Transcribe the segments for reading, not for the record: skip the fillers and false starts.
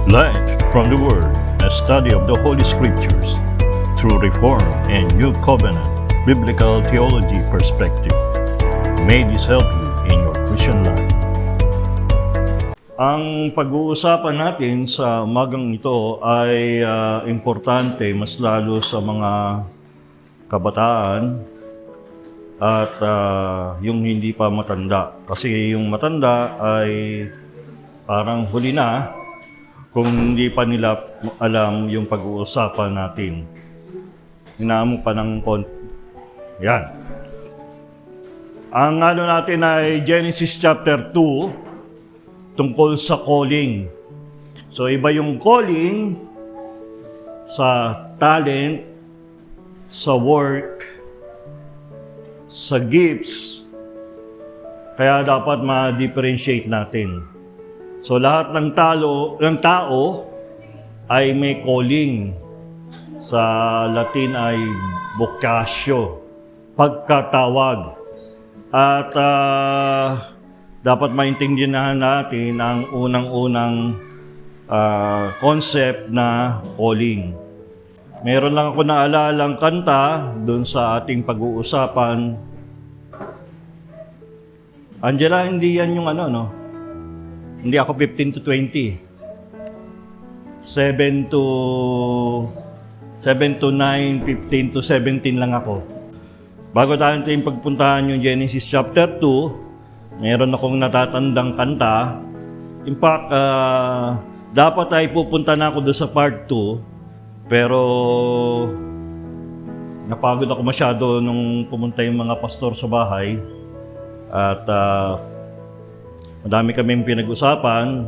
Light from the Word, a study of the Holy Scriptures through Reform and New Covenant Biblical Theology perspective. May this help you in your Christian life. Ang pag-uusapan natin sa umagang ito ay importante mas lalo sa mga kabataan at yung hindi pa matanda. Kasi yung matanda ay parang huli na kung hindi pa nila alam yung pag-uusapan natin. Hinahamon pa ng yan. Ang natin ay Genesis chapter 2 tungkol sa calling. So iba yung calling sa talent, sa work, sa gifts. Kaya dapat ma-differentiate natin. So lahat ng tao ay may calling. Sa Latin ay vocatio, pagkatawag. At dapat maintindihan natin ang unang-unang concept na calling. Meron lang ako naalalang kanta doon sa ating pag-uusapan. Angela, hindi yan yung Hindi ako 15 to 20. 7 to 9, 15 to 17 lang ako. Bago tayo pagpuntahan yung Genesis chapter 2, meron akong natatandang kanta. In fact, dapat ay pupunta na ako doon sa part 2, pero napagod ako masyado nung pumunta yung mga pastor sa bahay. At madami kaming pinag-usapan.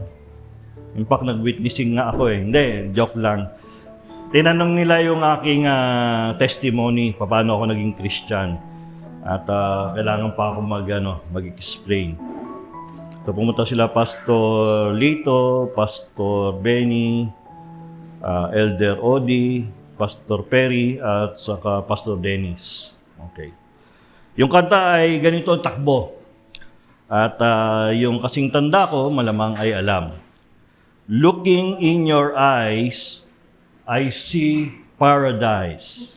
In fact, nag-witnessing nga ako Hindi, joke lang. Tinanong nila yung aking testimony, paano ako naging Christian. At kailangan pa ako mag-explain. So pumunta sila Pastor Lito, Pastor Benny, Elder Odi, Pastor Perry, at saka Pastor Dennis. Okay. Yung kanta ay ganito takbo. At yung kasing tanda ko, malamang ay alam. Looking in your eyes, I see paradise.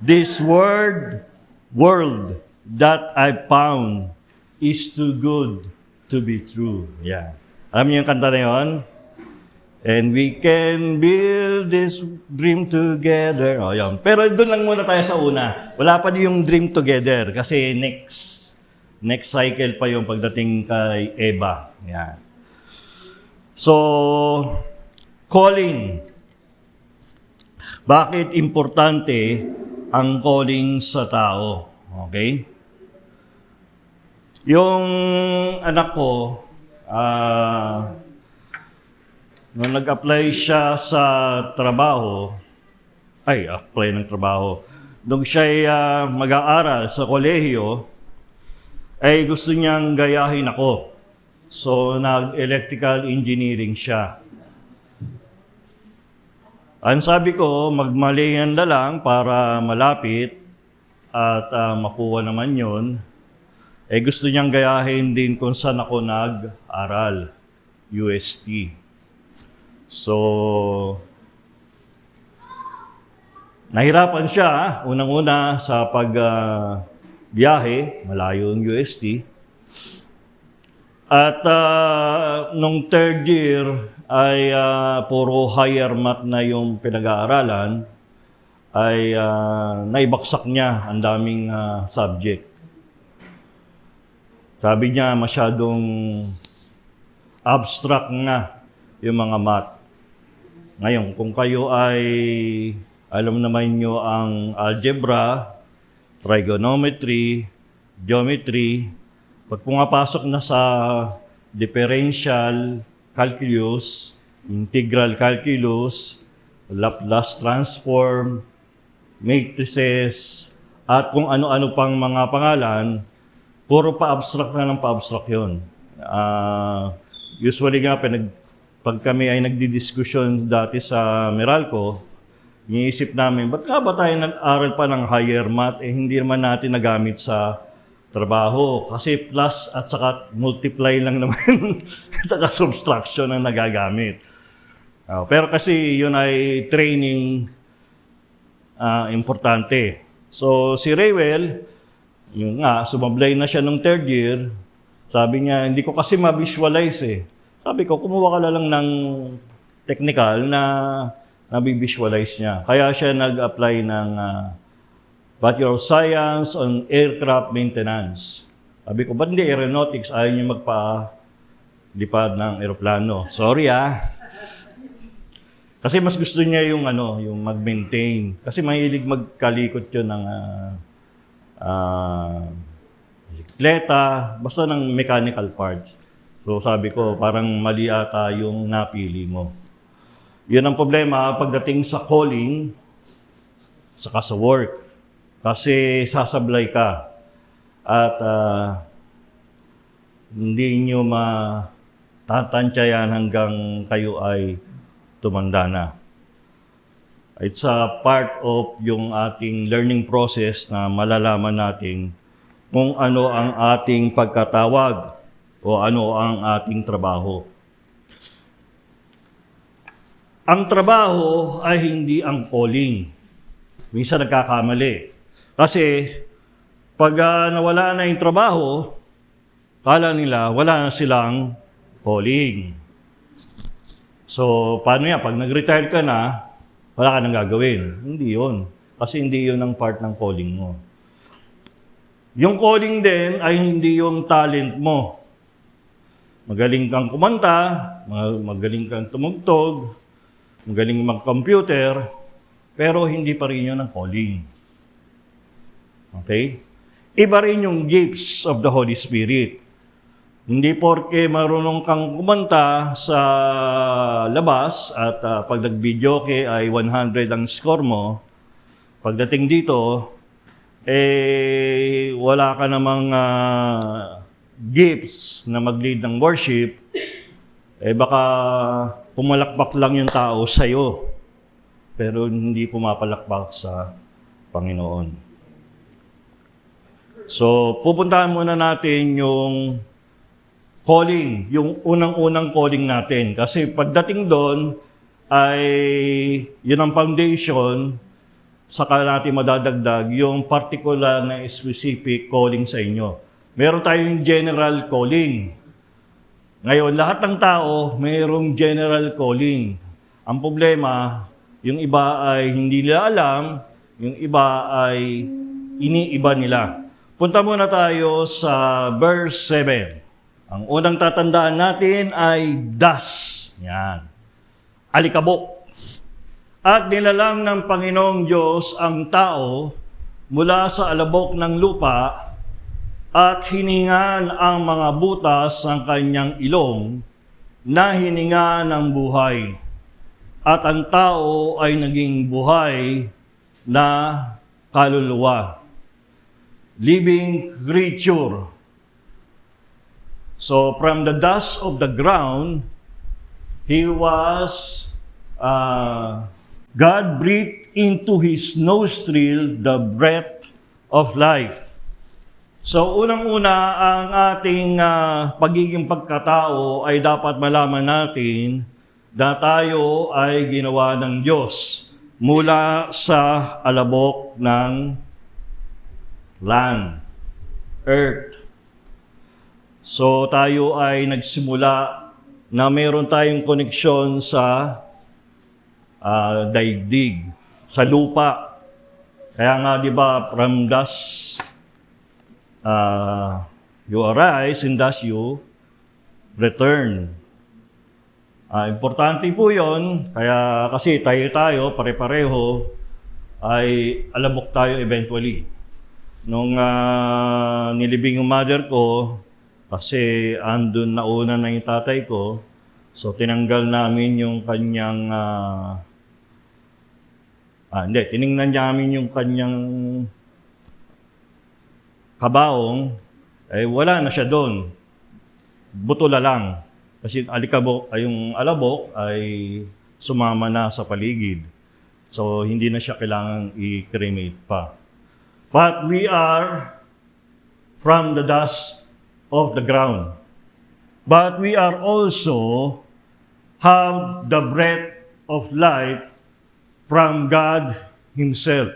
This world that I found is too good to be true. Yeah. Alam niyo yung kanta na yun? And we can build this dream together. Yan. Pero doon lang muna tayo sa una. Wala pa din yung dream together kasi next cycle pa yung pagdating kay Eva. Yan. So, calling. Bakit importante ang calling sa tao? Okay? Yung anak ko, nung nag-apply siya sa trabaho, nung siya mag-aaral sa kolehiyo, ay gusto niyang gayahin ako. So, nag-electrical engineering siya. Ang sabi ko, magmalihan na lang para malapit at makuha naman yun. Gusto niyang gayahin din kung saan ako nag-aral, UST. So, nahirapan siya, unang-una sa biyahe, malayo yung UST. At nung third year ay puro higher math na yung pinag-aaralan, ay naibaksak niya ang daming subject. Sabi niya masyadong abstract nga yung mga math. Ngayon, kung kayo ay alam naman nyo ang algebra, trigonometry, geometry, pag pumapasok na sa differential calculus, integral calculus, Laplace transform, matrices, at kung ano-ano pang mga pangalan, puro pa-abstract na ng pa-abstract yun. Usually nga, pag kami ay nagdidiskusyon dati sa Meralco, iniisip namin, ba't nga ba tayo nag-aral pa ng higher math, hindi naman natin nagamit sa trabaho. Kasi plus at saka multiply lang naman saka subtraction ang nagagamit. Pero kasi yun ay training importante. So si Raywell, yun nga, sumablay na siya nung third year. Sabi niya, hindi ko kasi ma-visualize eh. Sabi ko, kumuha ka na lang ng technical na nabi-visualize niya. Kaya siya nag-apply ng Bachelor of Science on Aircraft Maintenance. Sabi ko, ba't hindi aeronautics? Ayaw niyo magpa-lipad ng aeroplano. Sorry Kasi mas gusto niya yung mag-maintain. Kasi mahilig magkalikot yun ng bisikleta, basta ng mechanical parts. So sabi ko, parang mali ata yung napili mo. Yun ang problema pagdating sa calling, saka sa work. Kasi sasablay ka. At hindi nyo matatantyayan hanggang kayo ay tumanda na. It's a part of yung ating learning process na malalaman natin kung ano ang ating pagkatawag o ano ang ating trabaho. Ang trabaho ay hindi ang calling. Minsan nagkakamali. Kasi pag nawala na yung trabaho, kala nila wala na silang calling. So, paano yan? Pag nag-retire ka na, wala ka nang gagawin. Hindi yun. Kasi hindi yun ang part ng calling mo. Yung calling din ay hindi yung talent mo. Magaling kang kumanta, magaling kang tumugtog, magaling mag-computer, pero hindi pa rin yun ang calling. Okay? Iba rin yung gifts of the Holy Spirit. Hindi porke marunong kang kumanta sa labas at pag nag-videoke ay 100 ang score mo, pagdating dito, wala ka namang gifts na mag-lead ng worship, baka pumalakpak lang yung tao sa'yo, pero hindi pumapalakpak sa Panginoon. So, pupuntahan muna natin yung calling, yung unang-unang calling natin. Kasi pagdating doon, ay yun ang foundation, saka natin madadagdag yung particular na specific calling sa inyo. Meron tayong general calling. Ngayon, lahat ng tao mayroong general calling. Ang problema, yung iba ay hindi nila alam, yung iba ay iniiba nila. Punta muna tayo sa verse 7. Ang unang tatandaan natin ay dust. Yan. Alikabok. At nilalang ng Panginoong Diyos ang tao mula sa alabok ng lupa at hiningan ang mga butas ng kanyang ilong na hininga ng buhay. At ang tao ay naging buhay na kaluluwa. Living creature. So, from the dust of the ground, he was, God breathed into his nostril the breath of life. So, unang-una, ang ating pagiging pagkatao ay dapat malaman natin na tayo ay ginawa ng Diyos mula sa alabok ng land, earth. So tayo ay nagsimula na mayroon tayong koneksyon sa daigdig, sa lupa. Kaya nga 'di ba, from dust you arise and thus you return. Importante po 'yon, kaya kasi tayo pare-pareho ay alabok tayo eventually. Nung nilibing yung mother ko, kasi andun nauna na yung tatay ko, so tinanggal namin yung kanyang, tiningnan namin yung kanyang kabaong, wala na siya doon. Butula lang. Kasi yung alabok ay sumama na sa paligid. So hindi na siya kailangang i-cremate pa. But we are from the dust of the ground. But we are also have the breath of life from God Himself.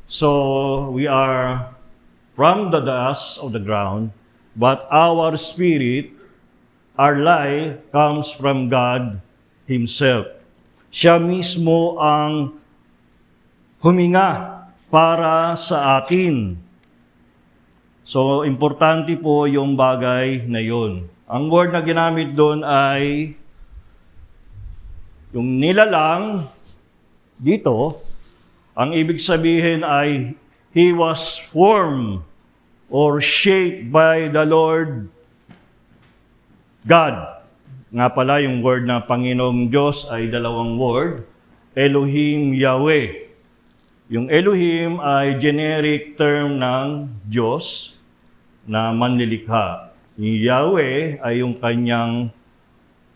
So we are from the dust of the ground, but our spirit, our life comes from God Himself. Siya mismo ang huminga para sa atin. So, importante po yung bagay na yun. Ang word na ginamit doon ay yung nilalang dito, ang ibig sabihin ay He was formed or shaped by the Lord God. Nga pala yung word na Panginoong Diyos ay dalawang word, Elohim, Yahweh. Yung Elohim ay generic term ng Diyos na manlilikha. Yung Yahweh ay yung kanyang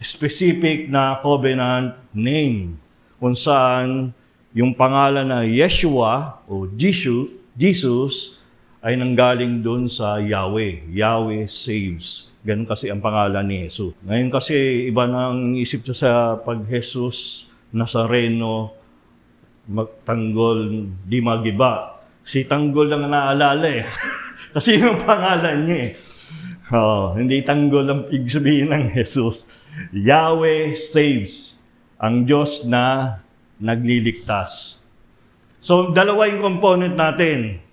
specific na covenant name, kung saan yung pangalan na Yeshua o Jesus ay nanggaling doon sa Yahweh. Yahweh saves. Ganun kasi ang pangalan ni Jesus. Ngayon kasi iba nang isip siya sa pag-Jesus Nazareno, magtanggol, di magiba. Si Tanggol lang naalala eh. Kasi yung pangalan niya eh. Hindi tanggol ang ibig sabihin ng Jesus. Yahweh saves. Ang Diyos na nagliligtas. So, dalawa yung component natin.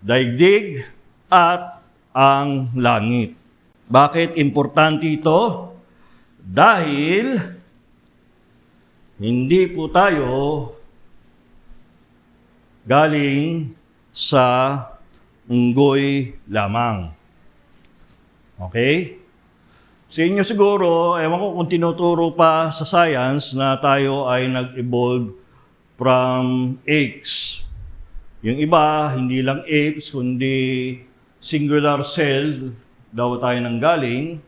Daigdig at ang langit. Bakit importante ito? Dahil hindi po tayo galing sa unggoy lamang. Okay? Sa inyo siguro, ewan ko kung tinuturo pa sa science na tayo ay nag-evolve from apes. Yung iba, hindi lang apes, kundi singular cell daw tayo nanggaling.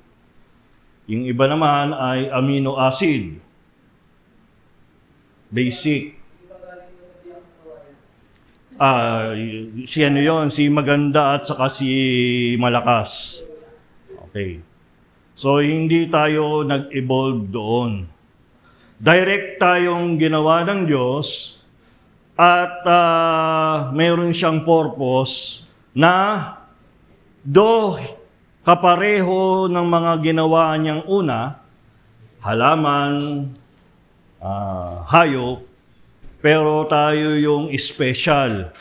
Yung iba naman ay amino acid. Basic. Si ano yun, si maganda at saka si malakas. Okay. So, hindi tayo nag-evolve doon. Direct tayong ginawa ng Diyos at mayroon siyang purpose na kapareho ng mga ginawa niyang una, halaman, hayop, pero tayo yung special.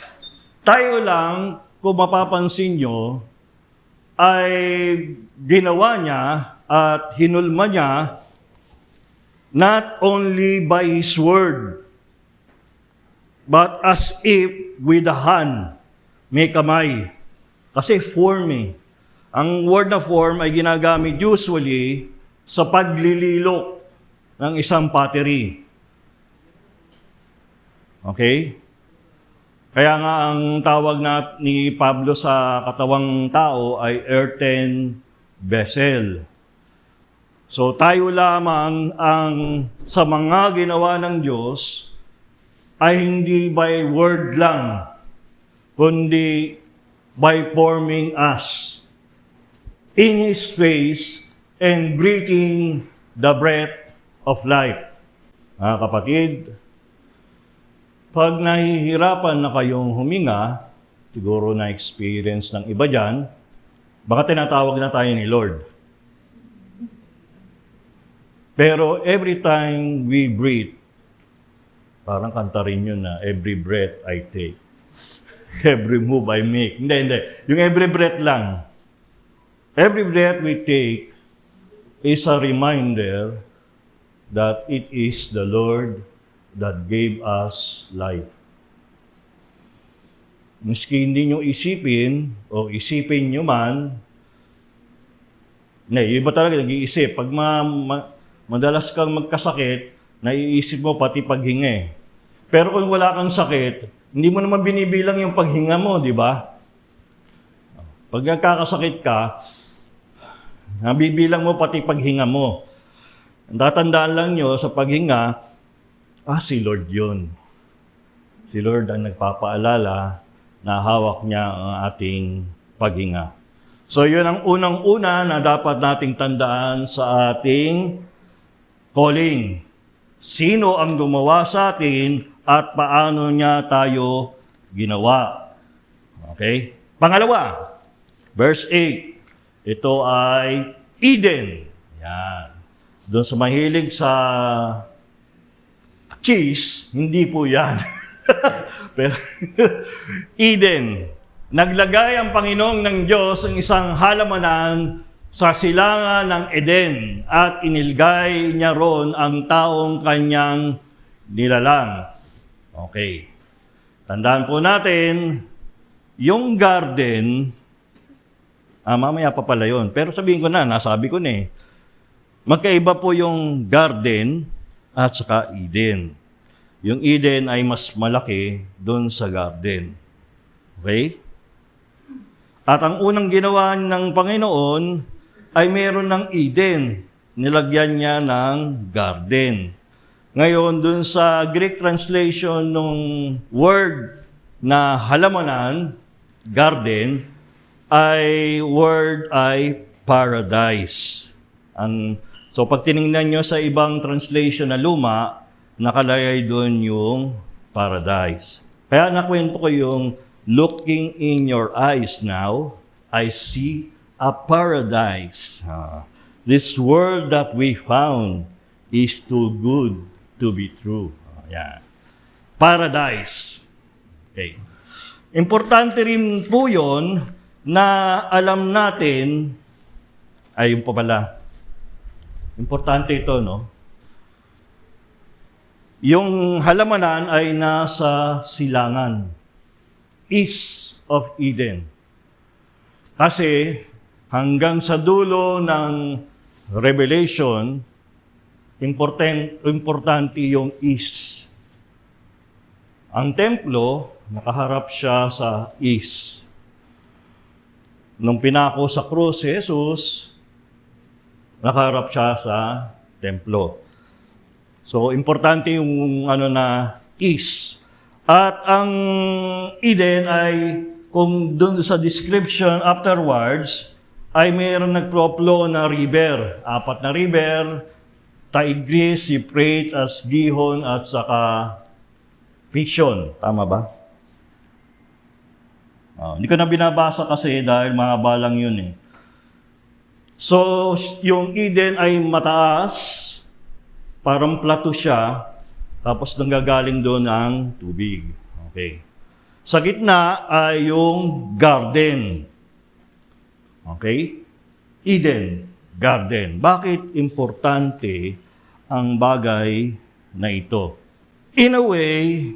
Tayo lang, kung mapapansin nyo, ay ginawa niya at hinulma niya not only by His word, but as if with the hand, may kamay. Kasi form eh. Ang word na form ay ginagamit usually sa paglililok ng isang pottery. Okay? Kaya nga ang tawag ni Pablo sa katawang tao ay earthen vessel. So tayo lamang ang sa mga ginawa ng Diyos ay hindi by word lang, kundi by forming us in His face and breathing the breath of life. Mga kapatid, pag nahihirapan na kayong huminga, siguro na-experience ng iba dyan, baka tinatawag na tayo ni Lord. Pero every time we breathe, parang kanta rin yun na every breath I take, every move I make. Hindi. Yung every breath lang. Every breath we take is a reminder that it is the Lord that gave us life. Maski hindi nyo isipin, o isipin nyo man, iba talaga nag-iisip. Pag madalas kang magkasakit, naiisip mo pati paghinga. Pero kung wala kang sakit, hindi mo naman binibilang yung paghinga mo, di ba? Pag nagkakasakit ka, nabibilang mo pati paghinga mo. Tatandaan lang nyo sa paghinga, si Lord yun. Si Lord ang nagpapaalala na hawak niya ang ating paghinga. So yun ang unang-una na dapat nating tandaan sa ating calling. Sino ang gumawa sa atin at paano niya tayo ginawa? Okay? Pangalawa, verse 8. Ito ay Eden. Yan. Doon sa mahilig sa cheese, hindi po yan. Pero, Eden. Naglagay ang Panginoong ng Diyos ng isang halamanan sa silangan ng Eden at inilgay niya ron ang taong kanyang nilalang. Okay. Tandaan po natin, yung garden, mamaya pa pala yun. Pero sabihin ko na, nasabi ko na eh. Magkaiba po yung garden at saka Eden. Yung Eden ay mas malaki doon sa garden. Okay? At ang unang ginawa ng Panginoon ay meron ng Eden. Nilagyan niya ng garden. Ngayon, dun sa Greek translation ng word na halamanan, garden, word ay paradise. So pag tinignan nyo sa ibang translation na luma, nakalagay doon yung paradise. Kaya nakwento ko yung looking in your eyes now, I see a paradise. This world that we found is too good to be true. Yeah. Paradise. Okay. Importante rin po yun na alam natin, yun pa pala. Importante ito, no? Yung halamanan ay nasa silangan. East of Eden. Kasi hanggang sa dulo ng Revelation, importante yung east. Ang templo, nakaharap siya sa east. Nung pinako sa krus si Jesus, nakaharap siya sa templo. So, importante yung na east. At ang Eden ay, kung doon sa description afterwards, ay mayroon nagpro-flow na river. 4 na river, Tigris, Euphrates, Gihon, at saka Pishon. Tama ba? Hindi ko na binabasa kasi dahil mahaba lang yun eh. So, yung Eden ay mataas, parang plato siya, tapos nanggagaling doon ang tubig. Okay. Sa gitna ay yung garden. Okay? Eden, garden. Bakit importante ang bagay na ito? In a way,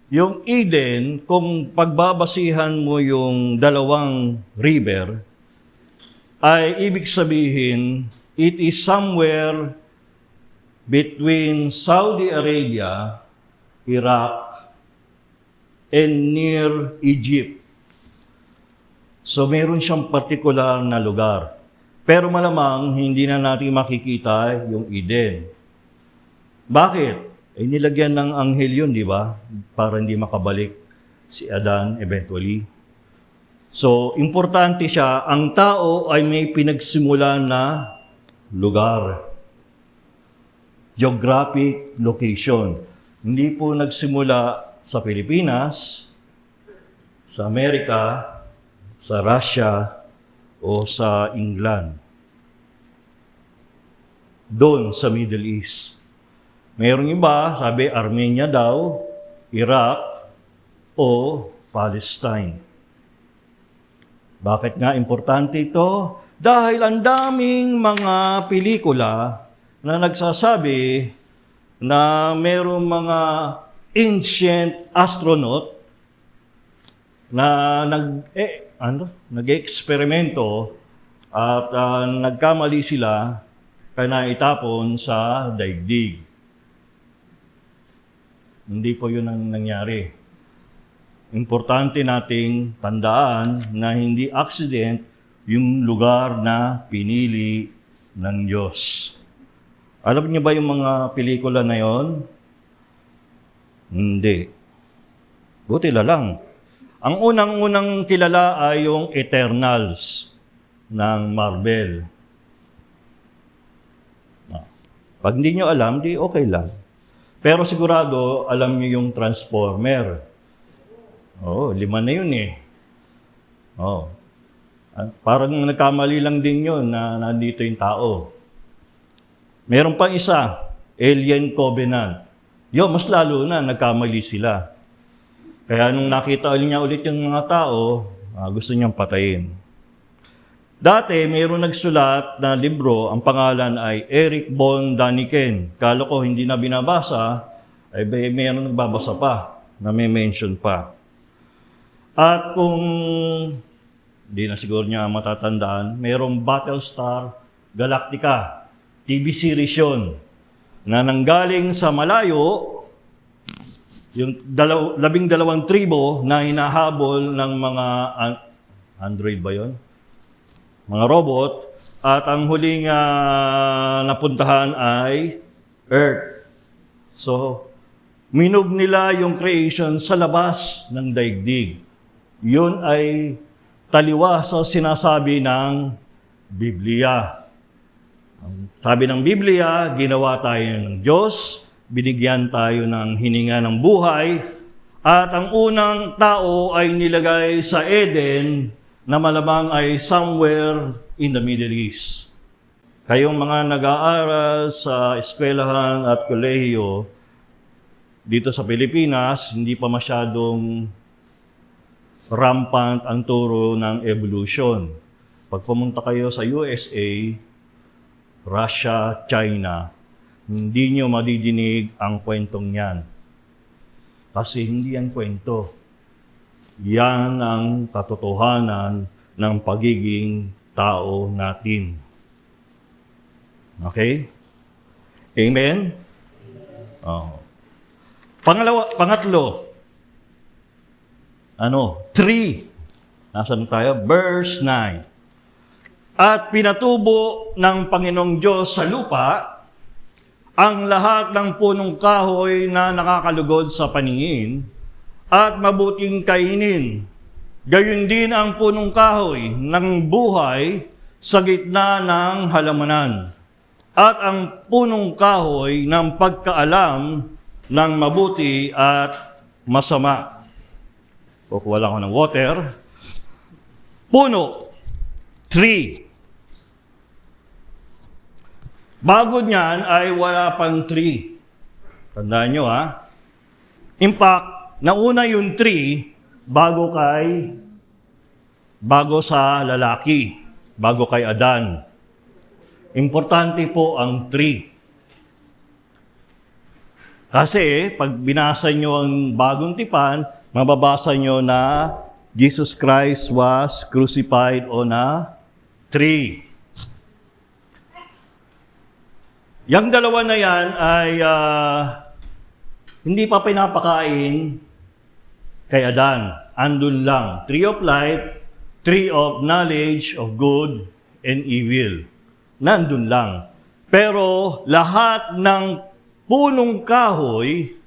yung Eden, kung pagbabasihan mo yung dalawang river, ay ibig sabihin, it is somewhere between Saudi Arabia, Iraq, and near Egypt. So meron siyang partikular na lugar. Pero malamang hindi na natin makikita yung Eden. Bakit? Nilagyan ng anghel yun, di ba? Para hindi makabalik si Adan eventually. So, importante siya. Ang tao ay may pinagsimulan na lugar. Geographic location. Hindi po nagsimula sa Pilipinas, sa Amerika, sa Russia, o sa England. Doon sa Middle East. Mayroong iba, sabi Armenia daw, Iraq, o Palestine. Bakit nga importante ito? Dahil ang daming mga pelikula na nagsasabi na mayroong mga ancient astronaut na nag-eksperimento at nagkamali sila kaya naitapon sa daigdig. Hindi po yun ang nangyari. Importante nating tandaan na hindi accident yung lugar na pinili ng Diyos. Alam niyo ba yung mga pelikula na yon? Hindi. Buti na lang. Ang unang-unang kilala ay yung Eternals ng Marvel. Pag hindi nyo alam, di okay lang. Pero sigurado, alam nyo yung transformer. Oo, 5 na yun eh. Oo. Parang nagkamali lang din yun na nandito yung tao. Meron pang isa, Alien Covenant. Mas lalo na, nagkamali sila. Kaya nung nakita niya ulit yung mga tao, gusto niyang patayin. Dati, mayroon nagsulat na libro, ang pangalan ay Erich von Däniken. Kala ko hindi na binabasa, ay mayroon nagbabasa pa, na may mention pa. At kung hindi na siguro niya matatandaan, mayroong Battlestar Galactica. TV series yun, na nanggaling sa malayo, yung 12 tribo na hinahabol ng mga android ba yun? Mga robot, at ang huling napuntahan ay Earth. So, minove nila yung creation sa labas ng daigdig. Yun ay taliwa sa sinasabi ng Biblia. Sabi ng Biblia, ginawa tayo ng Diyos, binigyan tayo ng hininga ng buhay, at ang unang tao ay nilagay sa Eden, na malamang ay somewhere in the Middle East. Kayong mga nag-aaral sa eskwelahan at kolehiyo dito sa Pilipinas, hindi pa masyadong rampant ang turo ng evolution. Pag pumunta kayo sa USA, Russia, China, hindi nyo madidinig ang kwentong yan. Kasi hindi yan kwento. Yan ang katotohanan ng pagiging tao natin. Okay? Amen? Pangatlo. 3. Nasaan tayo? Verse 9. At pinatubo ng Panginoong Diyos sa lupa ang lahat ng punong kahoy na nakakalugod sa paningin at mabuting kainin. Gayon din ang punong kahoy ng buhay sa gitna ng halamanan. At ang punong kahoy ng pagkaalam ng mabuti at masama. Kukuha lang ako ng water. Puno. 3. Bago niyan ay wala pang 3. Tandaan nyo In fact, nauna yung 3 bago sa lalaki, bago kay Adan. Importante po ang 3. Kasi pag binasa nyo ang bagong tipan, mababasa nyo na Jesus Christ was crucified on a tree. Yang dalawa na yan ay hindi pa pinapakain kay Adan. Andun lang. Tree of life, tree of knowledge of good and evil. Nandun lang. Pero lahat ng punong kahoy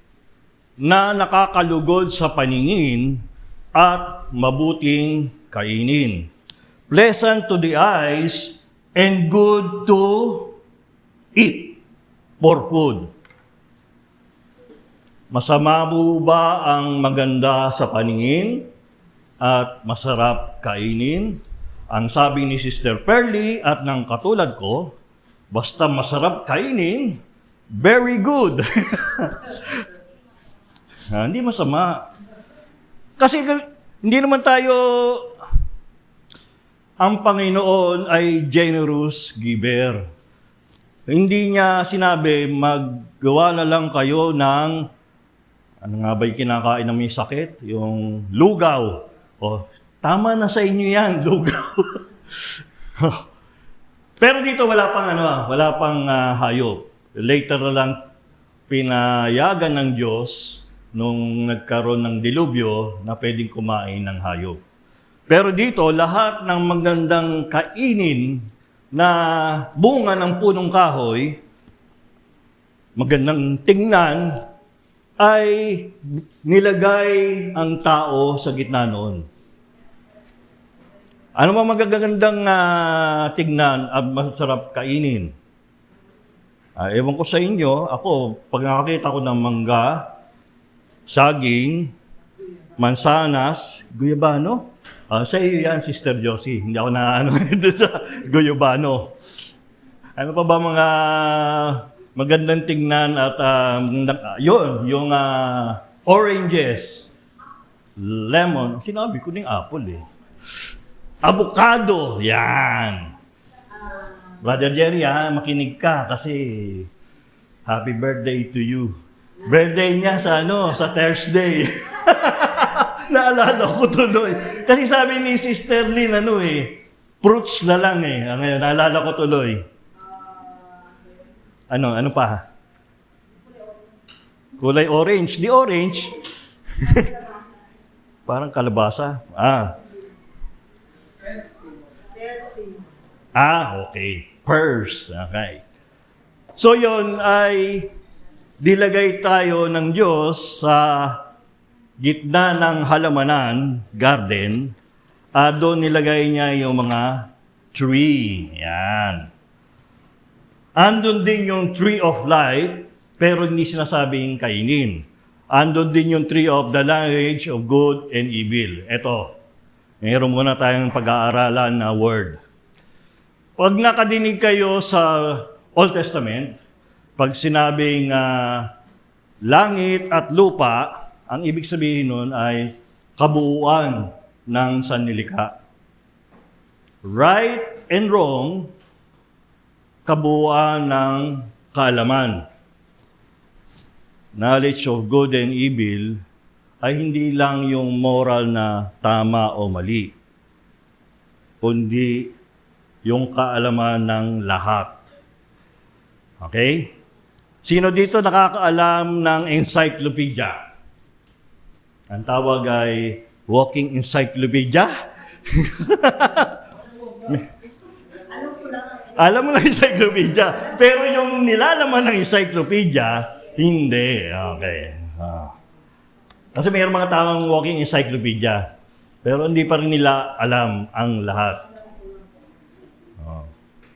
na nakakalugod sa paningin at mabuting kainin. Pleasant to the eyes and good to eat for food. Masama mo ba ang maganda sa paningin at masarap kainin? Ang sabi ni Sister Pearly at ng katulad ko, basta masarap kainin, very good. Hindi masama. Kasi hindi naman tayo, ang Panginoon ay generous giver. Hindi niya sinabi, maggawa na lang kayo ng ano nga ba yung kinakain ng may sakit? Yung lugaw. Tama na sa inyo yan, lugaw. Pero dito wala pang hayop. Later na lang pinayagan ng Diyos nung nagkaroon ng dilubyo na pwedeng kumain ng hayop. Pero dito, lahat ng magandang kainin na bunga ng punong kahoy, magandang tingnan, ay nilagay ang tao sa gitna noon. Ano ba magagandang tignan at masarap kainin? Ewan ko sa inyo, ako, pag nakakita ko ng mangga, saging, mansanas, guyabano, sa iyo yan, Sister Josie. Hindi ako na doon sa guyabano. Ano pa ba mga magandang tingnan at yun, yung oranges, lemon, sinabi ko ng apple eh. Avocado, yan. Brother Jerry, makinig ka kasi happy birthday to you. Birthday niya sa sa Thursday. Naalala ko tuloy. Kasi sabi ni Sister Lynn, fruits na lang eh. Ngayon, naalala ko tuloy. Ano pa? Kulay orange. Di orange. Parang kalabasa. Okay. Purse. Okay. So yon ay dilagay tayo ng Diyos sa gitna ng halamanan, garden, doon nilagay niya yung mga tree. Yan. Andun din yung tree of life, pero hindi sinasabing kainin. Andun din yung tree of the knowledge of good and evil. Ito, mayroon muna tayong pag-aaralan na word. Pag nakadinig kayo sa Old Testament, pag sinabing langit at lupa, ang ibig sabihin nun ay kabuuan ng sanlilikha. Right and wrong, kabuuan ng kaalaman. Knowledge of good and evil ay hindi lang yung moral na tama o mali, kundi yung kaalaman ng lahat. Okay? Sino dito nakakaalam ng encyclopedia? Ang tawag ay walking encyclopedia. Alam mo lang encyclopedia. Pero yung nilalaman ng encyclopedia, hindi. Okay. Kasi mayroong mga taong walking encyclopedia. Pero hindi pa rin nila alam ang lahat.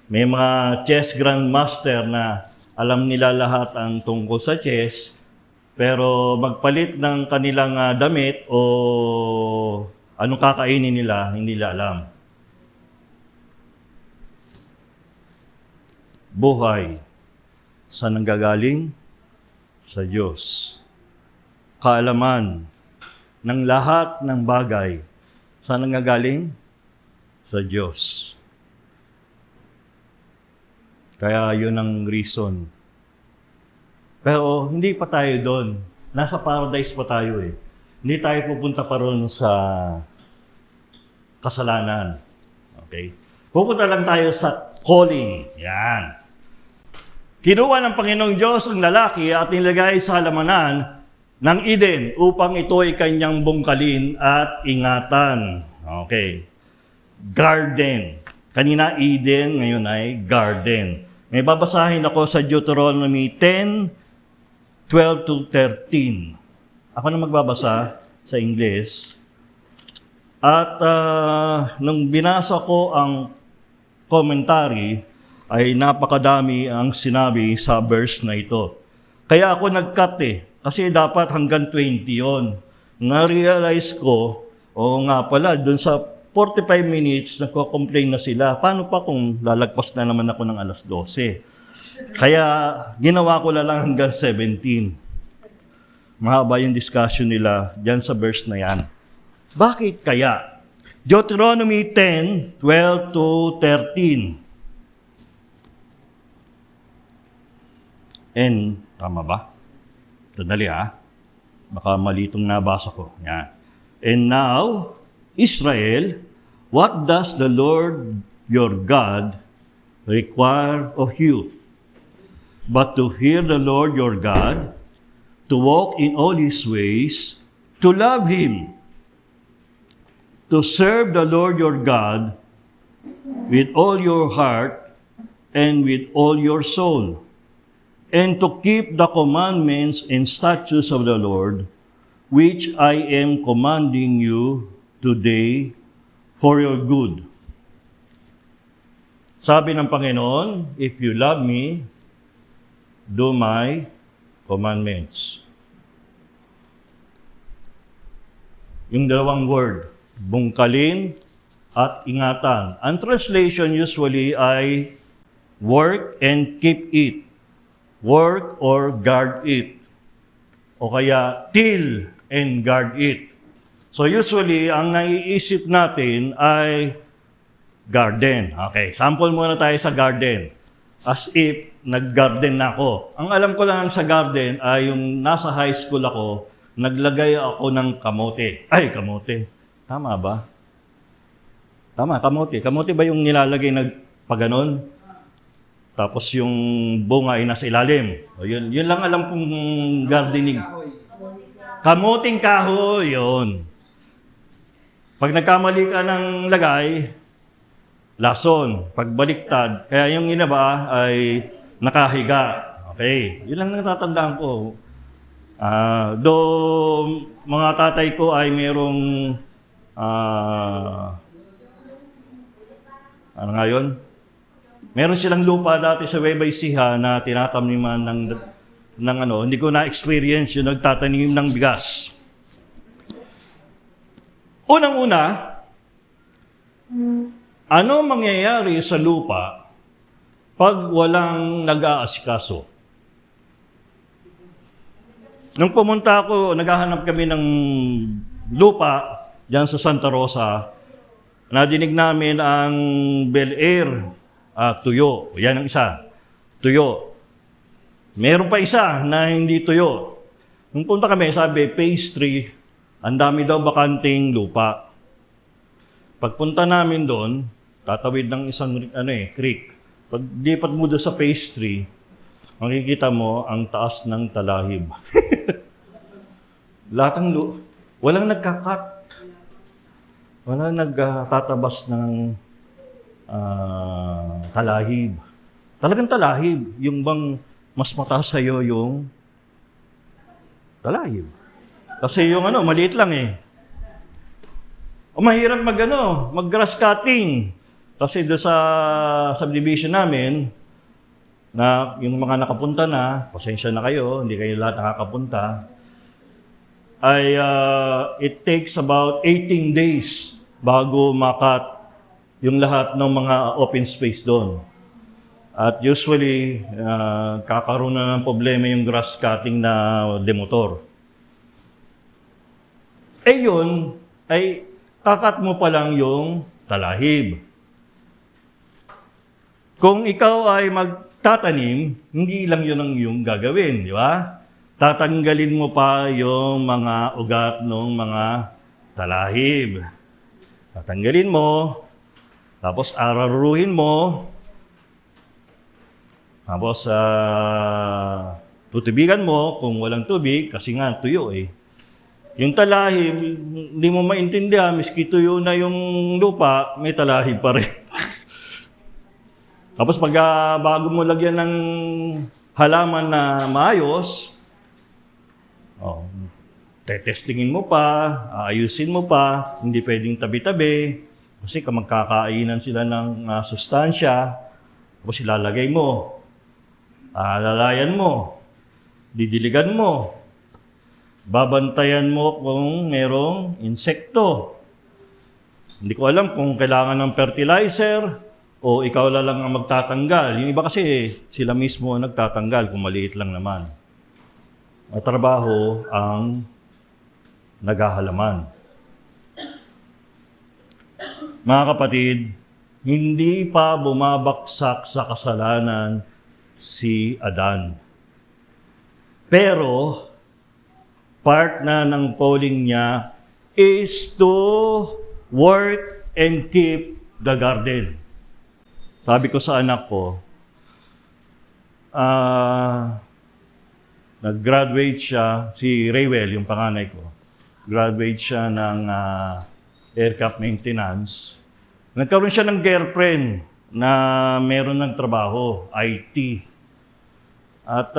May mga chess grandmaster na alam nila lahat ang tungkol sa chess, pero magpalit ng kanilang damit o anong kakainin nila, hindi nila alam. Buhay, saan nanggagaling? Sa Diyos. Kaalaman ng lahat ng bagay, saan nanggagaling? Sa Diyos. Kaya yun ang reason. Pero hindi pa tayo doon. Nasa paradise pa tayo eh. Hindi tayo pupunta pa ron sa kasalanan. Okay? Pupunta lang tayo sa calling. Yan. Kinuha ng Panginoong Diyos ang lalaki at nilagay sa halamanan ng Eden upang ito ay kanyang bungkalin at ingatan. Okay. Garden. Kanina Eden, ngayon ay garden. May babasahin ako sa Deuteronomy 10:12 to 13. Ako na magbabasa sa English. At nung binasa ko ang commentary, ay napakadami ang sinabi sa verse na ito. Kaya ako nag-cut kasi dapat hanggang 20 yon. Na-realize ko, nga pala, dun sa 45 minutes, nagko-complain na sila. Paano pa kung lalagpas na naman ako ng alas 12? Kaya ginawa ko lang hanggang 17. Mahaba yung discussion nila dyan sa verse na yan. Bakit kaya? Deuteronomy 10:12 to 13. And, tama ba? Tandali Baka mali itong nabasa ko. Yan. And now, Israel, what does the Lord your God require of you? But to fear the Lord your God, to walk in all His ways, to love Him, to serve the Lord your God with all your heart and with all your soul, and to keep the commandments and statutes of the Lord, which I am commanding you today for your good. Sabi ng Panginoon, if you love me, do my commandments. Yung dalawang word, bungkalin at ingatan. Ang translation usually ay work and keep it. Work or guard it. O kaya till and guard it. So usually, ang naiisip natin ay garden. Okay, sample muna tayo sa garden. As if nag-garden na ako. Ang alam ko lang sa garden ay yung nasa high school ako, naglagay ako ng kamote. Ay, kamote. Tama ba? Tama, kamote. Kamote ba yung nilalagay na paganon? Tapos yung bunga ay nasa ilalim. O yun lang alam kong gardening. Kamuting kahoy, yun. Pag nagkamali ka ng lagay, lason. Pag baliktad, kaya yung inaba ay nakahiga. Okay, yun lang natatandaan ko. Though mga tatay ko ay merong ano nga yun? Meron silang lupa dati sa Waybay Siha na tinataniman ng ano, hindi ko na-experience yung nagtatanim ng bigas. Unang-una, ano mangyayari sa lupa pag walang nag-aasikaso? Nung pumunta ako, naghahanap kami ng lupa diyan sa Santa Rosa, nadinig namin ang Bel Air, tuyo. Yan ang isa, tuyo. Meron pa isa na hindi tuyo. Nung punta kami, sabi, phase 3, ang dami daw bakanting lupa. Pagpunta namin doon, tatawid ng isang creek. Pag lipat mo doon sa phase 3, makikita mo ang taas ng talahib. Lahat ng walang nagkakat. Walang nagtatabas ng talahib. Talagang talahib. Yung bang mas mataas sa'yo yung talahib. Kasi yung maliit lang eh. O mahirap mag-grass cutting. Kasi doon sa subdivision namin, na yung mga nakapunta na, pasensya na kayo, hindi kayo lahat nakakapunta, ay it takes about 18 days bago makat yung lahat ng mga open space doon. At usually, kakaroon na ng problema yung grass cutting na demotor. Yun, ay kakat mo pa lang yung talahib. Kung ikaw ay magtatanim, hindi lang yun ang yung gagawin, di ba? Tatanggalin mo pa yung mga ugat ng mga talahib. Tatanggalin mo, tapos araruhin mo, tapos tutubigan mo kung walang tubig, kasi nga tuyo eh. Yung talahib, hindi mo maintindihan, miski tuyo na yung lupa, may talahib pa rin. Tapos pag bago mo lagyan ng halaman na maayos, tetestingin mo pa, aayusin mo pa, hindi pwedeng tabi-tabi, kasi magkakainan sila ng sustansya, tapos ilalagay mo, lalayan mo, didiligan mo, babantayan mo kung merong insekto. Hindi ko alam kung kailangan ng fertilizer o ikaw lang ang magtatanggal. Yung iba kasi sila mismo nagtatanggal kung maliit lang naman. At trabaho ang naghahalaman. Mga kapatid, hindi pa bumabaksak sa kasalanan si Adan. Pero part na ng calling niya is to work and keep the garden. Sabi ko sa anak ko, nag-graduate siya, si Raywell, yung panganay ko. Graduate siya ng aircraft maintenance. Nagkaroon siya ng girlfriend na meron ng trabaho, IT. At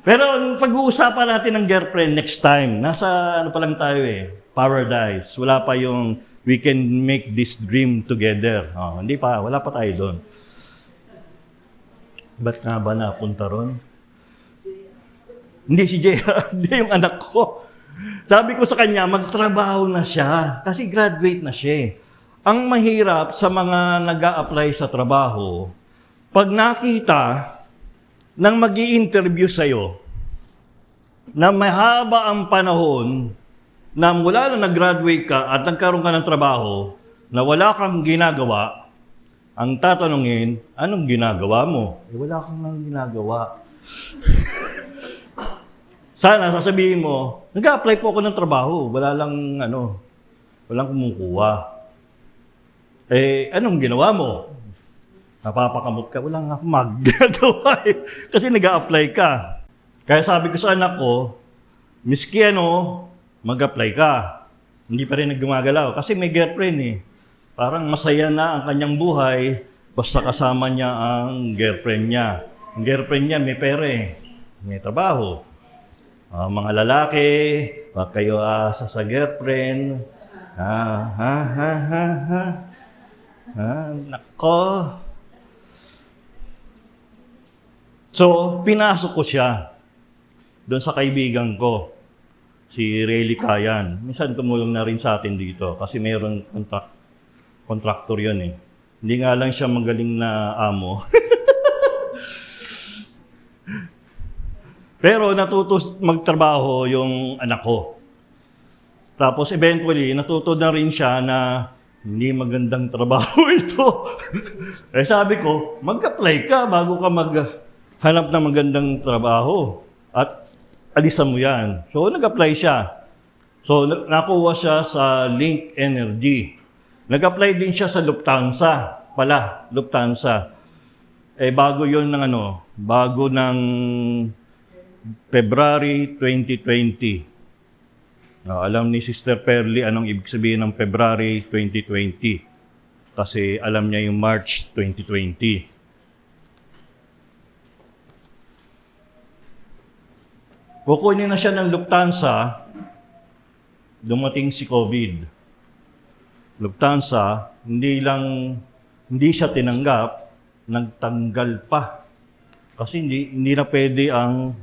pero pag-uusapan natin ng girlfriend next time. Nasa pa lang tayo paradise. Wala pa yung we can make this dream together. Hindi pa, wala pa tayo doon. Ba't nga ba napunta ron? Hindi si Jay, hindi yung anak ko. Sabi ko sa kanya, magtrabaho na siya kasi graduate na siya. Ang mahirap sa mga nag-a-apply sa trabaho, pag nakita ng mag-i-interview sa'yo, na mahaba ang panahon na mula na nag-graduate ka at nagkaroon ka ng trabaho na wala kang ginagawa, ang tatanungin, anong ginagawa mo? Wala kang nang ginagawa. Sana sasabihin mo, nag-a-apply po ako ng trabaho, walang kumukuha. Anong ginawa mo? Napapakamot ka, wala nga akong magagawa kasi nag-a-apply ka. Kaya sabi ko sa anak ko, miski mag-apply ka. Hindi pa rin naggumagalaw kasi may girlfriend eh. Parang masaya na ang kanyang buhay basta kasama niya ang girlfriend niya. Ang girlfriend niya may pera eh, may trabaho. Mga lalaki, wag kayo asa sa girlfriend. Nako. So, pinasok ko siya doon sa kaibigan ko, si Rayleigh Kayan. Minsan tumulong na rin sa atin dito kasi mayroon contractor yun eh. Hindi nga lang siya magaling na amo. Pero natuto magtrabaho yung anak ko. Tapos eventually, natuto na rin siya na hindi magandang trabaho ito. Sabi ko, mag-apply ka bago ka maghanap ng magandang trabaho. At alisan mo yan. So, nag-apply siya. So, nakuha siya sa Link Energy. Nag-apply din siya sa Lufthansa. Lufthansa. Bago yun bago ng February 2020. Alam ni Sister Perly anong ibig sabihin ng February 2020. Kasi alam niya yung March 2020. Kukunin na siya ng Lufthansa, dumating si COVID. Lufthansa, hindi siya tinanggap, nagtanggal pa. Kasi hindi na pwede ang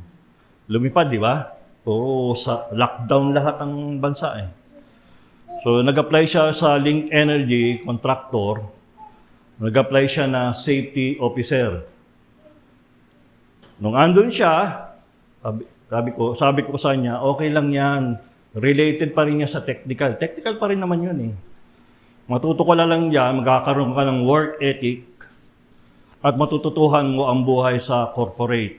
lumipad, di ba? Oo, sa lockdown lahat ng bansa eh. So, nag-apply siya sa Link Energy contractor. Nag-apply siya na safety officer. Nung andun siya, sabi ko sa kanya, okay lang yan. Related pa rin niya sa technical. Technical pa rin naman yun eh. Matuto ko lang yan, magkakaroon ka ng work ethic at matututuhan mo ang buhay sa corporate.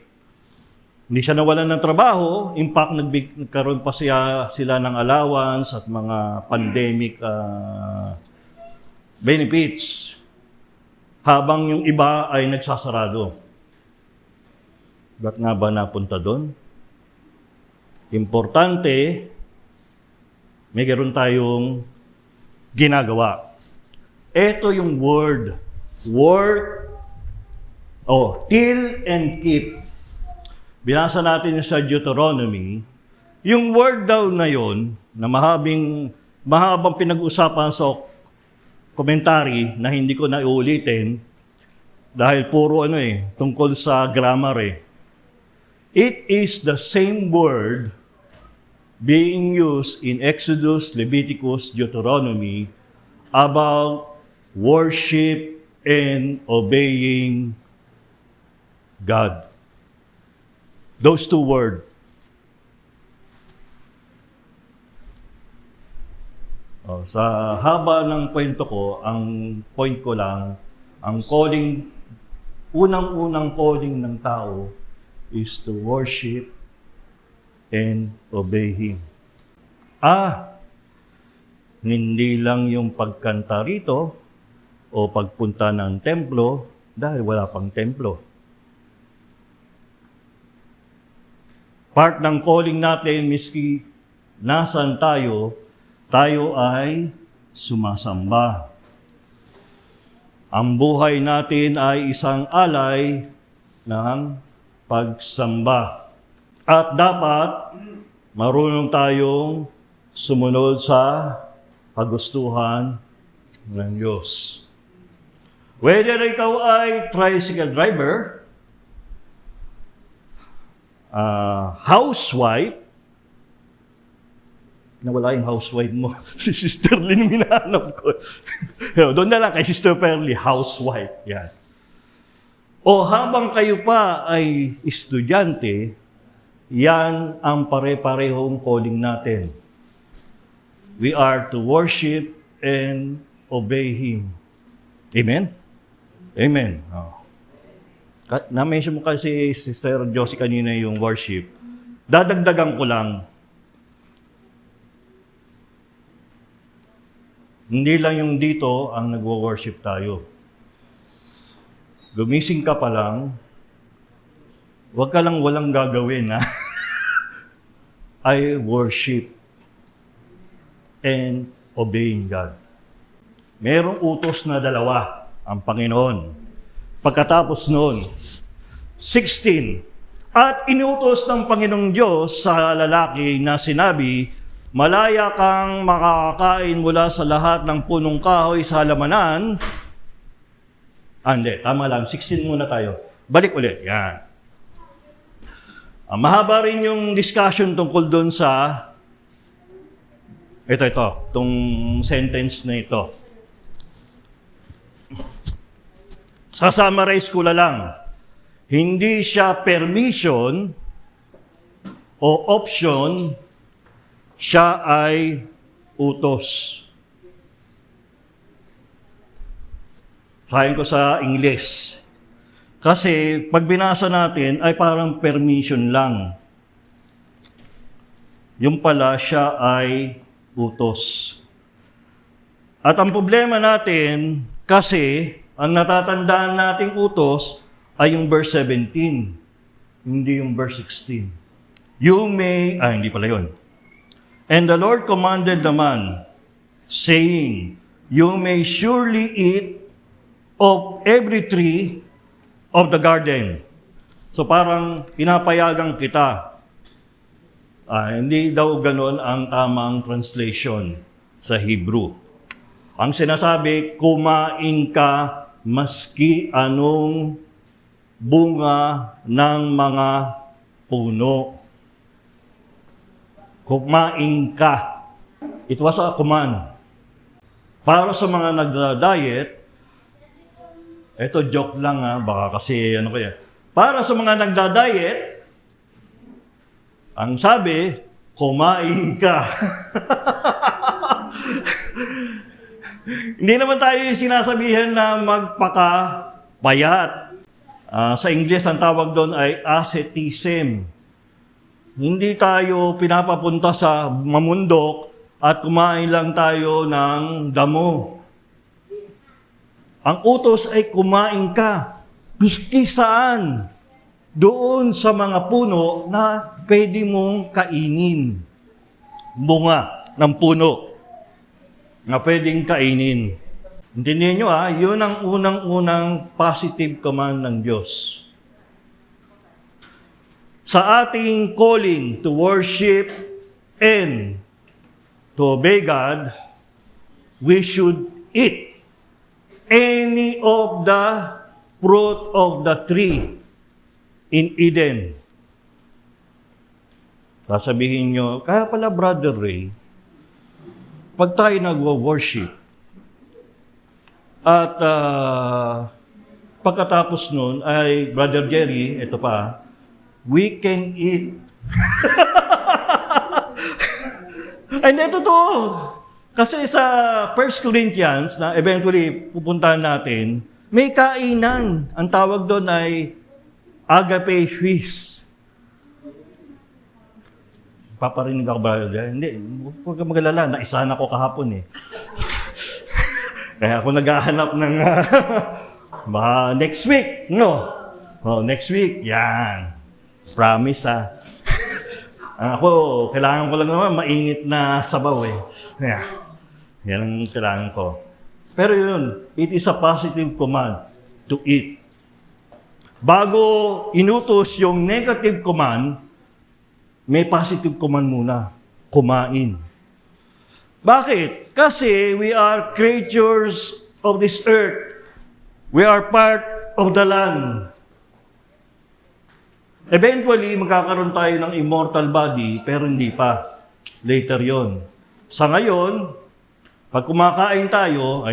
Hindi siya nawalan ng trabaho. In fact, nagkaroon pa sila ng allowance at mga pandemic benefits. Habang yung iba ay nagsasarado. Ba't nga ba napunta doon? Importante, may ganoon tayong ginagawa. Ito yung word. Till and keep. Binasa natin sa Deuteronomy. Yung word daw na yon, na mahabang pinag-usapan sa commentary na hindi ko na iulitin dahil puro tungkol sa grammar eh. It is the same word being used in Exodus, Leviticus, Deuteronomy about worship and obeying God. Those two words. Sa haba ng kwento ko, ang point ko lang, ang calling, unang-unang calling ng tao is to worship and obey Him. Hindi lang yung pagkanta rito o pagpunta ng templo dahil wala pang templo. Part ng calling natin, miski nasan tayo ay sumasamba. Ang buhay natin ay isang alay ng pagsamba. At dapat marunong tayong sumunod sa kagustuhan ng Diyos. Whether ikaw ay tricycle driver, housewife, nawala yung housewife mo. Si Sister Lynn minahanap ko. Doon na lang kay Sister Perly, housewife. Yan. O habang kayo pa ay estudyante, yan ang pare-parehong calling natin. We are to worship and obey Him. Amen? Amen. Oh. Na-mention mo kasi Sister Josie kanina yung worship. Dadagdagan ko lang, hindi lang yung dito ang nagwo-worship tayo. Gumising ka pa lang, huwag ka lang walang gagawin, ha? I worship and obeying God. Merong utos na dalawa ang Panginoon. Pagkatapos noon, 16, at inutos ng Panginoong Diyos sa lalaki na sinabi, malaya kang makakain mula sa lahat ng punong kahoy sa halamanan. Hindi, tama lang. 16 muna tayo. Balik ulit. Yan. Mahaba rin yung discussion tungkol doon sa itong sentence na ito. Sa-summarize ko lang. Hindi siya permission o option, siya ay utos. Sahin ko sa English. Kasi pag binasa natin ay parang permission lang. Yung pala siya ay utos. At ang problema natin, kasi ang natatandaan nating utos ay yung verse 17, hindi yung verse 16. You may, hindi pala yun. And the Lord commanded the man, saying, you may surely eat of every tree of the garden. So parang pinapayagan kita. Hindi daw ganon ang tamang translation sa Hebrew. Ang sinasabi, kumain ka maski anong bunga ng mga puno. Kumain ka. It was a command. Para sa mga nagda-diet, ito joke lang baka kasi para sa mga nagda-diet, ang sabi, kumain ka. Hindi naman tayo sinasabihan na magpakapayat. Sa English, ang tawag doon ay asceticism. Hindi tayo pinapapunta sa mamundok at kumain lang tayo ng damo. Ang utos ay kumain ka. Miski saan? Doon sa mga puno na pwede mong kainin. Bunga ng puno na pwedeng kainin. Intindihin nyo yun ang unang-unang positive command ng Diyos. Sa ating calling to worship and to obey God, we should eat any of the fruit of the tree in Eden. Sasabihin nyo, kaya pala Brother Ray, pag tayo nagwo-worship, at pagkatapos nun ay, Brother Jerry, ito pa, we can eat. Ay, hindi, totoo. Kasi sa 1 Corinthians, na eventually pupuntahan natin, may kainan. Ang tawag doon ay agape feast. Paparinig ako ba? Hindi, huwag ka magalala. Naisahan ako kahapon Kaya ako naghahanap ng next week, no? Next week, yan. Promise, Ako, kailangan ko lang naman mainit na sabaw, Yeah. Yan ang kailangan ko. Pero yun, it is a positive command to eat. Bago inutos yung negative command, may positive command muna, kumain. Bakit? Kasi we are creatures of this earth. We are part of the land. Eventually, magkakaroon tayo ng immortal body, pero hindi pa. Later yon. Sa ngayon, pag kumakain tayo,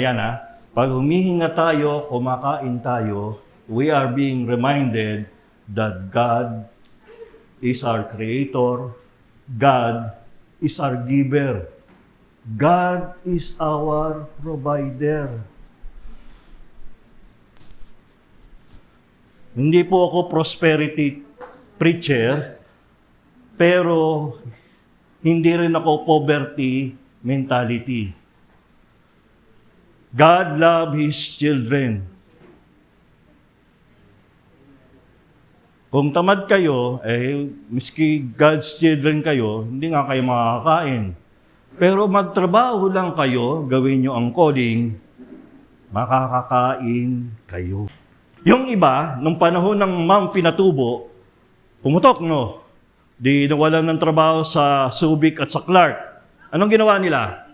pag humihinga tayo, kumakain tayo, we are being reminded that God is our creator, God is our giver, God is our provider. Hindi po ako prosperity preacher, pero hindi rin ako poverty mentality. God loves His children. Kung tamad kayo, miski God's children kayo, hindi nga kayo makakakain. Pero magtrabaho lang kayo, gawin nyo ang calling, makakakain kayo. Yung iba, nung panahon ng Mount Pinatubo, pumutok, no? Di nawalan ng trabaho sa Subic at sa Clark. Anong ginawa nila?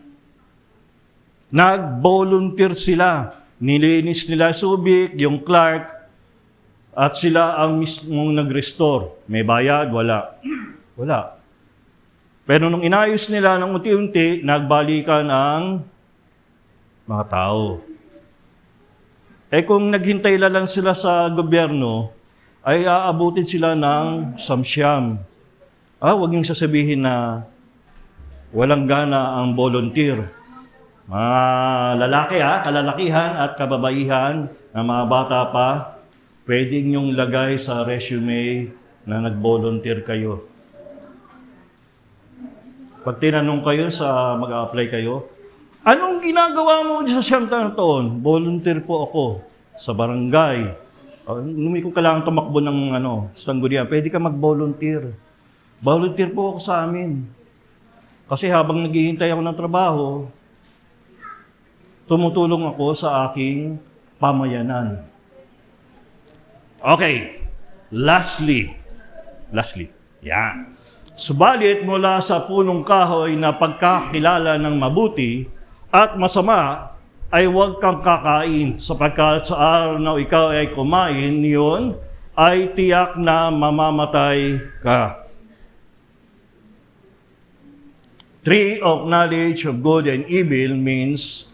Nag-volunteer sila. Nilinis nila Subic, yung Clark, at sila ang mismong nag-restore. May bayad? Wala. Wala. Pero nung inayos nila ng unti-unti, nagbalikan ang mga tao. Kung naghintay lang sila sa gobyerno, ay aabutin sila ng samsyam. Huwag niyong sasabihin na walang gana ang volunteer. Mga lalaki, kalalakihan at kababaihan, na mga bata pa, pwede niyong lagay sa resume na nag-volunteer kayo. Pag tinanong kayo sa mag-a-apply kayo, anong ginagawa mo sa siyang taon? Volunteer po ako sa barangay. Kung kailangan tumakbo ng sanggunian, pwede ka mag-volunteer. Volunteer po ako sa amin. Kasi habang naghihintay ako ng trabaho, tumutulong ako sa aking pamayanan. Okay. Lastly. Subalit mula sa punong kahoy na pagkakilala ng mabuti at masama ay huwag kang kakain, sapagkat sa araw na ikaw ay kumain, niyon ay tiyak na mamamatay ka. Tree of knowledge of good and evil means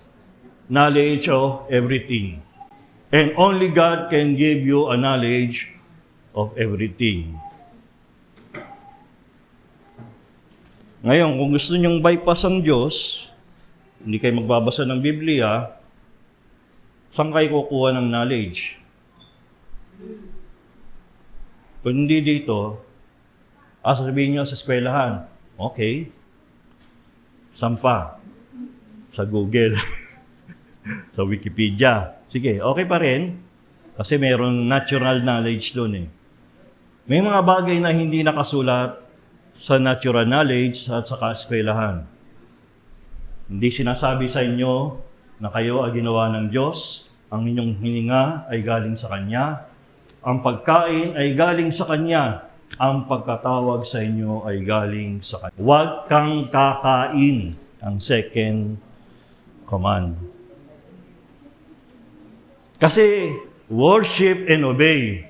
knowledge of everything. And only God can give you a knowledge of everything. Ngayon, kung gusto niyong bypass ang Diyos, hindi kayo magbabasa ng Biblia, saan kayo kukuha ng knowledge? Kung hindi dito, sasabihin niyo sa eskwelahan, okay. Saan pa? Sa Google. Sa Wikipedia. Sige, okay pa rin. Kasi mayroong natural knowledge doon May mga bagay na hindi nakasulat sa natural knowledge at sa kaeskwelahan. Hindi sinasabi sa inyo na kayo ay ginawa ng Diyos, ang inyong hininga ay galing sa Kanya, ang pagkain ay galing sa Kanya, ang pagkatawag sa inyo ay galing sa Kanya. Huwag kang kakain, ang second command. Kasi worship and obey.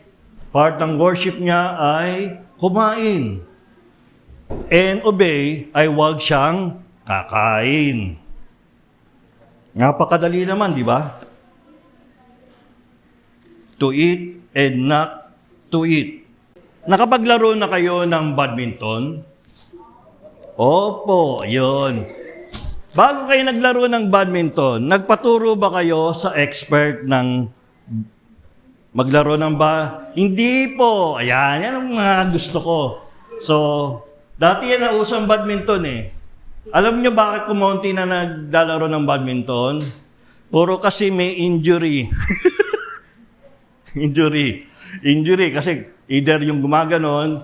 Part ng worship niya ay kumain. And obey ay huwag siyang kakain. Napakadali naman, di ba? To eat and not to eat. Nakapaglaro na kayo ng badminton? Opo, yun. Bago kayo naglaro ng badminton, nagpaturo ba kayo sa expert ng maglaro ng Hindi po. Ayan, yan ang mga gusto ko. So, dati yan ang usang badminton Alam niyo bakit kumonti na naglalaro ng badminton? Puro kasi may injury. Injury kasi either yung gumaganon,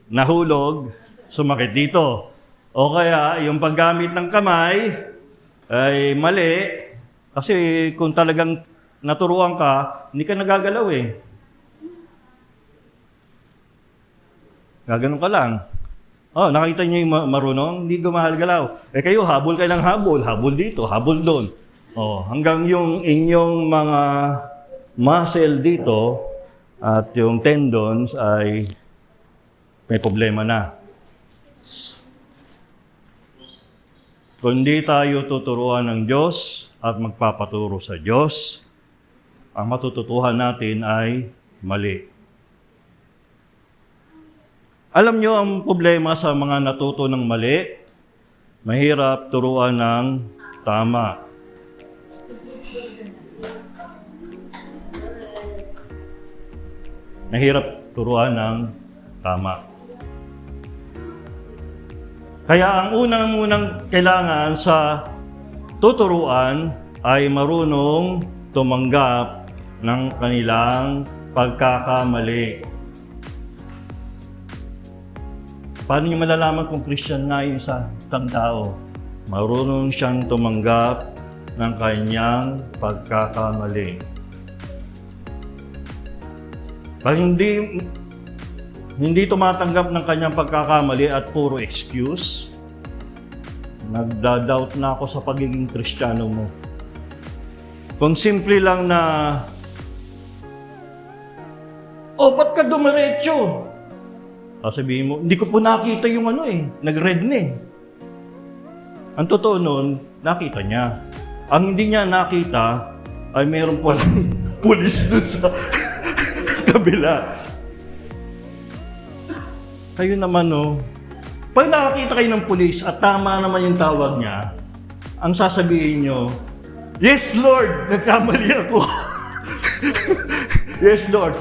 nahulog, sumakit dito. O kaya yung paggamit ng kamay ay mali. Kasi kung talagang naturuan ka, hindi ka nagagalaw Gaganon ka lang. Nakita niyo yung marunong, hindi gumahal-galaw. Kayo, habol kayo ng habol. Habol dito, habol doon. Hanggang yung inyong mga muscle dito at yung tendons ay may problema na. Kung di tayo tuturuan ng Diyos at magpapaturo sa Diyos, ang matututuhan natin ay mali. Alam nyo ang problema sa mga natuto ng mali, mahirap turuan ng tama. Mahirap turuan ng tama. Kaya ang unang kailangan sa tuturuan ay marunong tumanggap ng kanilang pagkakamali. Paano niyo malalaman kung Christian na yung isang tao? Marunong siyang tumanggap ng kanyang pagkakamali. Pag hindi tumatanggap ng kanyang pagkakamali at puro excuse, nagda-doubt na ako sa pagiging Kristiyano mo. Kung simple lang na, ba't ka dumiretso? Sabihin mo, hindi ko po nakita yung nag-red na eh. Ang totoo nun, nakita niya. Ang hindi niya nakita, ay meron palang pulis dun sa kabila. Kayo naman pag nakakita kayo ng pulis at tama naman yung tawag niya, ang sasabihin nyo, "Yes, Lord, nagkamali ako." Yes, Lord.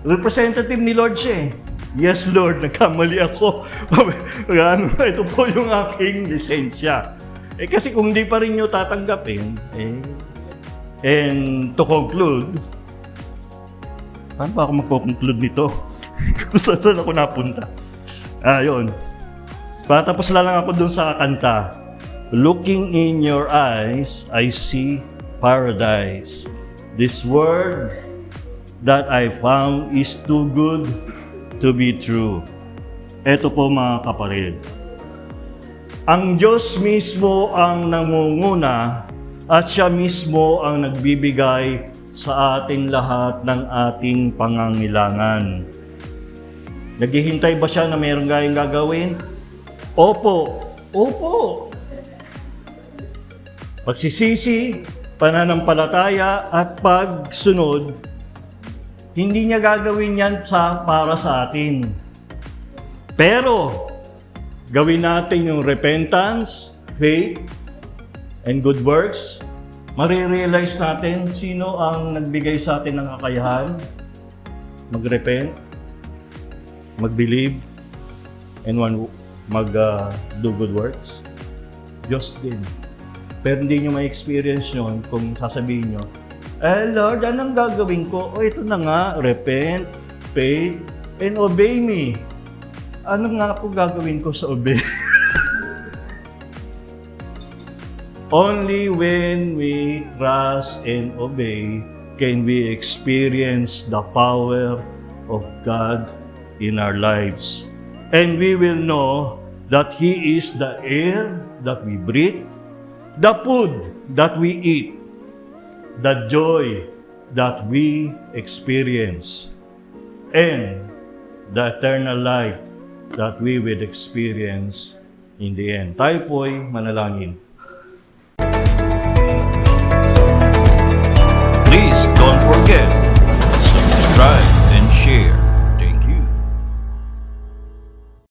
Representative ni Lord siya eh. "Yes, Lord, nagkamali ako." Ito po yung aking lisensya. Kasi kung di pa rin nyo tatanggapin, and to conclude, paano ba ako magko-conclude nito? Kung saan ako napunta. Yun. Patapos lang ako dun sa kanta. "Looking in your eyes, I see paradise. This world that I found is too good to be true." Ito po mga kapatid. Ang Diyos mismo ang nangunguna at siya mismo ang nagbibigay sa ating lahat ng ating pangangailangan. Naghihintay ba siya na mayroong gagawin? Opo. Opo. Pagsisisi, pananampalataya at pagsunod, hindi niya gagawin yan para sa atin. Pero, gawin natin yung repentance, faith, and good works. Marirealize natin sino ang nagbigay sa atin ng kakayahan mag-repent, mag-believe, and mag-do good works. Diyos din. Pero hindi nyo ma-experience yun kung sasabihin nyo, "Lord, anong gagawin ko?" Ito na nga, repent, faith, and obey me. Ano nga po gagawin ko sa obey? Only when we trust and obey can we experience the power of God in our lives. And we will know that He is the air that we breathe, the food that we eat, the joy that we experience, and the eternal life that we will experience in the end. Tayo po'y manalangin. Please don't forget, subscribe.